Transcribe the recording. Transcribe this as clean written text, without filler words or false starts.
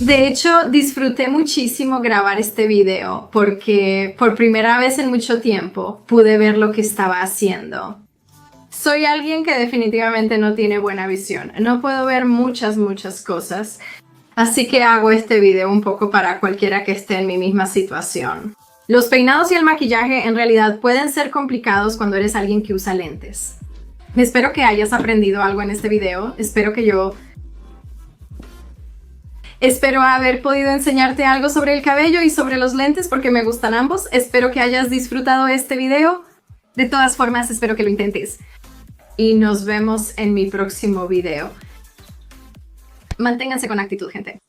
De hecho, disfruté muchísimo grabar este video porque por primera vez en mucho tiempo pude ver lo que estaba haciendo. Soy alguien que definitivamente no tiene buena visión. No puedo ver muchas cosas. Así que hago este video un poco para cualquiera que esté en mi misma situación. Los peinados y el maquillaje en realidad pueden ser complicados cuando eres alguien que usa lentes. Espero que hayas aprendido algo en este video. Espero haber podido enseñarte algo sobre el cabello y sobre los lentes porque me gustan ambos. Espero que hayas disfrutado este video. De todas formas, espero que lo intentes. Y nos vemos en mi próximo video. Manténganse con actitud, gente.